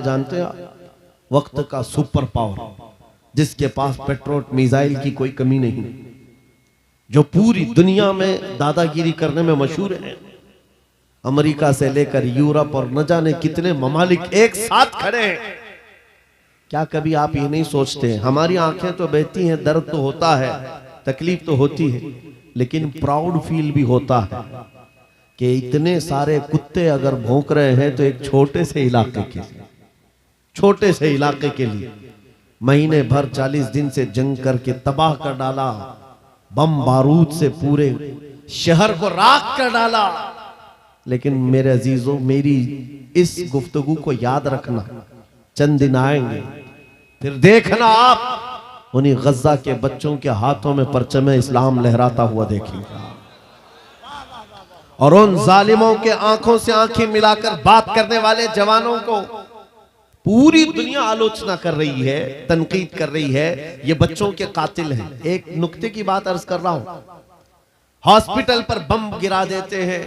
जानते हैं वक्त का सुपर पावर, जिसके पास पेट्रोल मिसाइल की कोई कमी नहीं, जो पूरी दुनिया में दादागिरी करने में मशहूर है। अमेरिका से लेकर यूरोप और न जाने कितने ममालिक एक साथ खड़े हैं। क्या कभी आप ये नहीं सोचते, हमारी आंखें तो बहती हैं, दर्द तो होता है, तकलीफ तो होती है, लेकिन प्राउड फील भी होता है कि इतने सारे कुत्ते अगर भौंक रहे हैं तो एक छोटे से इलाके के लिए महीने भर 40 दिन से जंग करके तबाह कर डाला, बम बारूद से पूरे शहर को राख कर डाला। लेकिन मेरे अजीजों, मेरी इस गुफ्तगू को याद रखना, चंद दिन आएंगे फिर देखना आप उन्हीं गज्जा के बच्चों के हाथों में परचम इस्लाम लहराता हुआ देखेंगे, और उन जालिमों के आंखों से आंखें मिलाकर बात करने वाले जवानों को पूरी दुनिया आलोचना कर रही है, तनकीद कर रही है, ये बच्चों के कातिल हैं। एक नुक्ते की बात अर्ज कर रहा हूं, हॉस्पिटल पर बम गिरा देते हैं।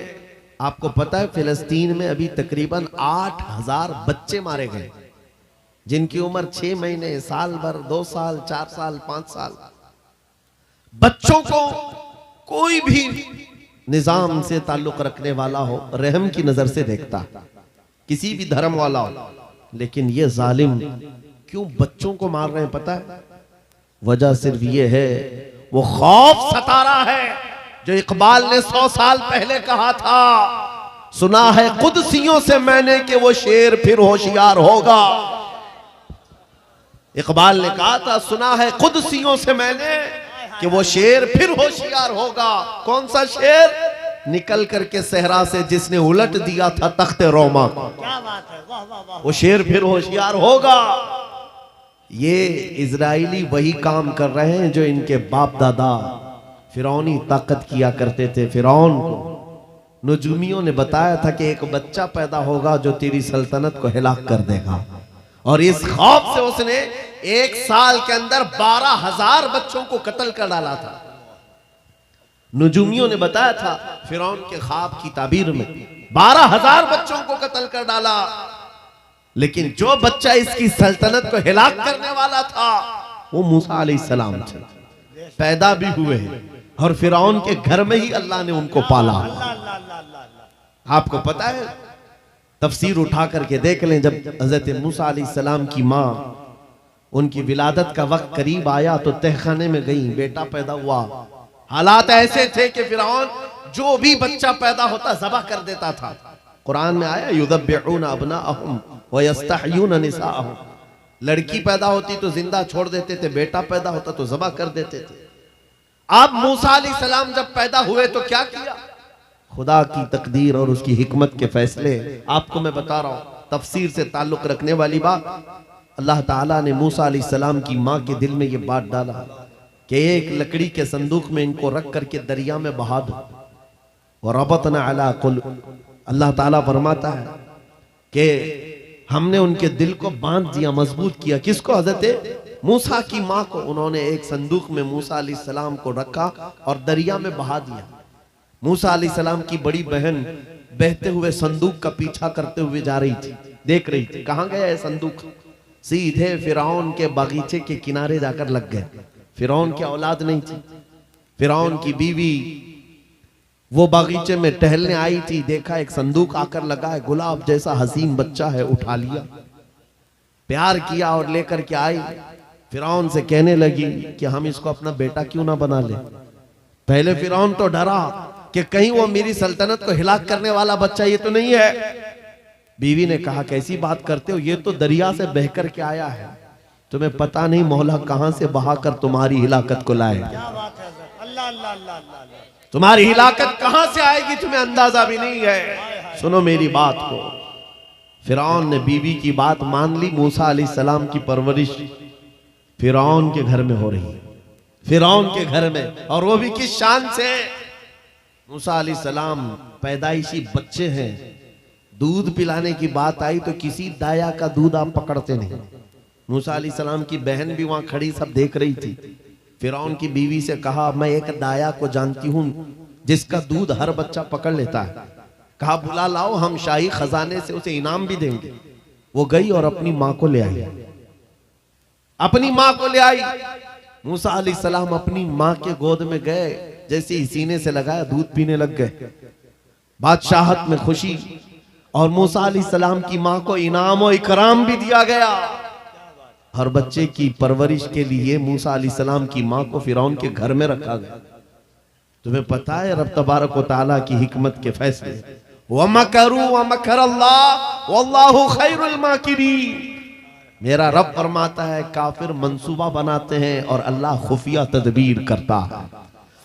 आपको पता है फिलिस्तीन में अभी तकरीबन 8000 बच्चे मारे गए, जिनकी उम्र 6 महीने, साल भर, 2 साल, 4 साल, 5 साल। बच्चों को कोई भी निजाम से ताल्लुक रखने वाला हो, रहम की नजर से देखता, किसी भी धर्म वाला हो, लेकिन ये जालिम क्यों बच्चों को मार रहे हैं पता है? वजह सिर्फ ये है, वो खौफ सता रहा है जो इकबाल ने 100 साल पहले कहा था, सुना है कुदसियों से मैंने कि वो शेर फिर होशियार होगा। इकबाल ने कहा था, सुना है कुदसियों से मैंने कि वो शेर फिर होशियार होगा। कौन सा शेर? निकल करके सहरा से जिसने उलट दिया था तख्ते रोमा को। क्या बात है, वाह वाह वाह। वो शेर फिर होशियार होगा। ये इजराइली वही काम कर रहे हैं जो इनके बाप दादा फिरौनी ताकत किया करते थे। फिरौन को नजूमियों ने बताया था कि एक बच्चा पैदा होगा जो तेरी सल्तनत को हिलाक कर देगा, और इस खौफ से उसने 1 साल के अंदर 12,000 बच्चों को कत्ल कर डाला था। नजूमियों ने बताया था फिरौन के ख्वाब की ताबीर में 12,000 बच्चों को कत्ल कर डाला, लेकिन जो बच्चा इसकी सल्तनत को हिलाक करने वाला था वो मूसा अलैहिस्सलाम थे। पैदा भी हुए हैं और फिरौन के घर में ही अल्लाह ने उनको पाला। आपको पता है, तफसीर उठा करके देख लें, जब हजरत मूसा अलैहिस्सलाम की माँ, उनकी विलादत का वक्त करीब आया तो तहखाने में गई, बेटा पैदा हुआ। हालात ऐसे थे कि फिरौन जो भी बच्चा पैदा होता ज़बह कर देता था। कुरान में आया, युदब्बिऊना अबनाअहुम व यस्तहयूना निसाअहुम। लड़की पैदा होती तो जिंदा छोड़ देते थे, बेटा पैदा होता तो ज़बह कर देते थे। अब मूसा अलैहिस्सलाम जब पैदा हुए तो क्या किया? खुदा की तकदीर और उसकी हिकमत के फैसले आपको मैं बता रहा हूं, तफसीर से ताल्लुक रखने वाली बात। अल्लाह ताला ने मूसा अलैहिस्सलाम की माँ के दिल में ये बात डाला कि एक लकड़ी के संदूक में इनको रख करके दरिया में बहा दो। और रबतना अला कुलूब, अल्लाह ताला फरमाता है कि हमने उनके दिल को बांध दिया, मजबूत किया। किसको? हजरत मूसा की माँ को। उन्होंने एक संदूक में मूसा अलैहिस्सलाम को रखा और दरिया में बहा दिया। मूसा अलैहिस्सलाम की बड़ी बहन बहते हुए संदूक का पीछा करते हुए जा रही थी, देख रही थी कहां गया है संदूक। सीधे फिरौन के बागीचे के किनारे जाकर लग गए। फिरौन की औलाद नहीं थी, फिरौन की बीवी वो बागीचे में टहलने आई थी, देखा एक संदूक आकर लगा है, गुलाब जैसा हसीन बच्चा है, उठा लिया, प्यार किया और लेकर के आई। फिरौन से कहने लगी कि हम इसको अपना बेटा क्यों ना बना ले। पहले फिरौन तो डरा कि कहीं वो मेरी सल्तनत को हिलाक करने वाला बच्चा ये तो नहीं है। बीवी ने कहा, कैसी बात करते हो, ये तो दरिया से बहकर के आया है, तुम्हें पता नहीं मौला कहां से बहाकर तुम्हारी हिलाकत को लाए। क्या बात है, अल्लाह अल्लाह अल्लाह, तुम्हारी हिलाकत कहां से आएगी तुम्हें अंदाजा भी नहीं है। सुनो मेरी बात को। फिरौन ने बीवी की बात मान ली। मूसा अलैहिस्सलाम की परवरिश फिरौन के घर में हो रही है, फिरौन के घर में, और वो भी किस शान से। मूसा अलैहिस्सलाम पैदाइशी बच्चे हैं, दूध पिलाने की बात आई तो किसी दाया का दूध आप पकड़ते नहीं। मूसा अलैहिस्सलाम की बहन भी वहां खड़ी सब देख रही थी। फिरौन की बीवी से कहा, मैं एक दाया को जानती हूं जिसका दूध हर बच्चा पकड़ लेता है। कहा बुला लाओ, हम शाही खजाने से उसे इनाम भी देंगे। वो गई और अपनी मां को ले आई, अपनी मां को ले आई। मूसा अलैहिस्सलाम अपनी मां के गोद में गए, जैसे ही सीने से लगाया दूध पीने लग गए। बादशाहत में खुशी, और मूसा अलैहिस्सलाम की मां को इनाम और इकराम भी दिया गया। हर बच्चे की परवरिश के लिए मूसा अलैहिस्सलाम की मां को फिरौन के घर में रखा गया। तुम्हें पता है रब तबारक व तआला की हिकमत के फैसले, वमकरू वमकरल्लाह वल्लाहु खैरुल माकिरीन। मेरा रब फरमाता है काफिर मंसूबा बनाते हैं और अल्लाह खुफिया तदबीर करता है,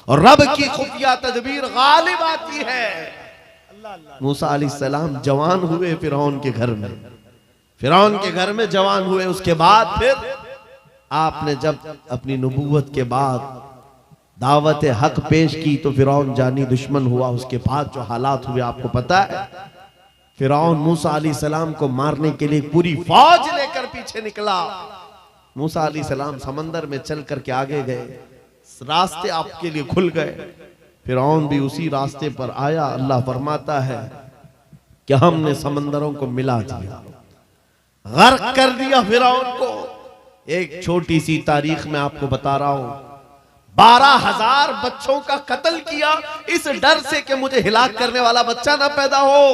और रब की खुफिया तदबीर गालिब आती है। मूसा अलैहिस्सलाम जवान हुए फिरौन के घर में, फिरौन के घर में जवान हुए। उसके बाद फिर आपने जब अपनी नबूवत के बाद दावत हक पेश की तो फिरौन जानी दुश्मन हुआ। उसके बाद जो हालात हुए आपको पता है। फिरौन मूसा अलैहिस्सलाम को मारने के लिए पूरी फौज लेकर पीछे निकला। मूसा अलैहिस्सलाम समंदर में चल करके आगे गए, रास्ते आपके लिए खुल गए। फिरौन भी उसी रास्ते पर आया। अल्लाह फरमाता है कि हमने समंदरों को मिला दिया, गर्क कर दिया फिरौन को। एक छोटी सी तारीख में आपको बता रहा हूं, 12,000 बच्चों का कत्ल किया इस डर से कि मुझे हिलाक करने वाला बच्चा ना पैदा हो।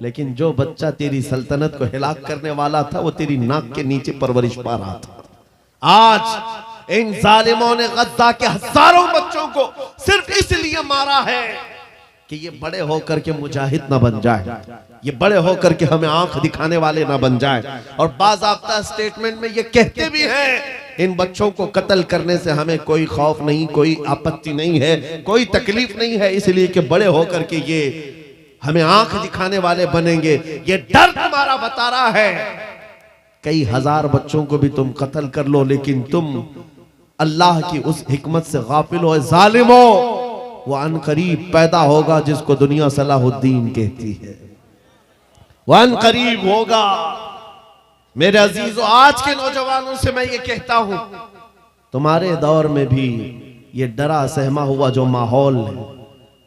लेकिन जो बच्चा तेरी सल्तनत को हिलाक करने वाला था वो तेरी नाक के नीचे परवरिश पा रहा था। आज इन जालिमों ने गद्दा के हजारों बच्चों को सिर्फ इसलिए मारा है कि ये बड़े होकर के मुजाहिद ना बन जाए, ये बड़े होकर के हमें आंख दिखाने वाले ना बन जाए। और बाज़ाब्ता स्टेटमेंट में ये कहते भी हैं इन बच्चों को कत्ल करने से हमें कोई खौफ नहीं, कोई आपत्ति नहीं है, कोई तकलीफ नहीं है, इसलिए कि बड़े होकर के ये हमें आंख दिखाने वाले बनेंगे। ये डर तुम्हारा बता रहा है। कई हजार बच्चों को भी तुम कत्ल कर लो, लेकिन तुम अल्लाह की उस हिकमत से गाफिल हो। जालिमो, वो अनकरीब पैदा होगा जिसको दुनिया सलाहुद्दीन कहती है, वो अनकरीब होगा। मेरे अजीजों, आज के नौजवानों से मैं ये कहता हूं, तुम्हारे दौर में भी ये डरा सहमा हुआ जो माहौल है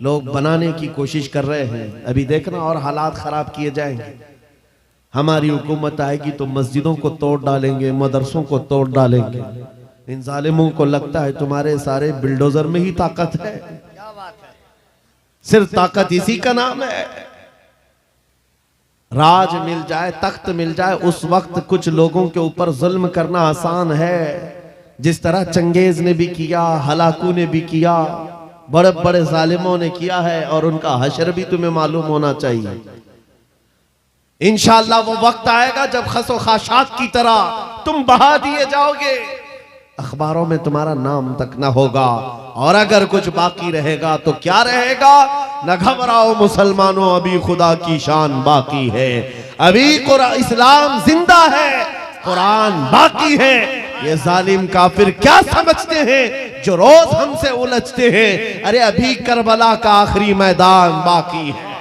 लोग बनाने की कोशिश कर रहे हैं, अभी देखना और हालात खराब किए जाएंगे। हमारी हुकूमत आएगी तो मस्जिदों को तोड़ डालेंगे, मदरसों को तोड़ डालेंगे। इन जालिमों को लगता है तुम्हारे सारे बिल्डोजर में ही ताकत है। सिर्फ ताकत इसी का नाम है। राज मिल जाए, तख्त मिल जाए, उस वक्त कुछ लोगों के ऊपर जुल्म करना आसान है, जिस तरह चंगेज ने भी किया, हलाकू ने भी किया, बड़े बड़े जालिमों ने किया है, और उनका हशर भी तुम्हें मालूम होना चाहिए। इंशाअल्लाह वो वक्त आएगा जब खसो खाशात की तरह तुम बहा दिए जाओगे, अखबारों में तुम्हारा नाम तक ना होगा। और अगर कुछ बाकी रहेगा तो क्या रहेगा? न घबराओ मुसलमानों, अभी खुदा की शान बाकी है, अभी इस्लाम जिंदा है, कुरान बाकी है। ये जालिम काफिर क्या समझते हैं जो रोज हमसे उलझते हैं? अरे अभी करबला का आखिरी मैदान बाकी है।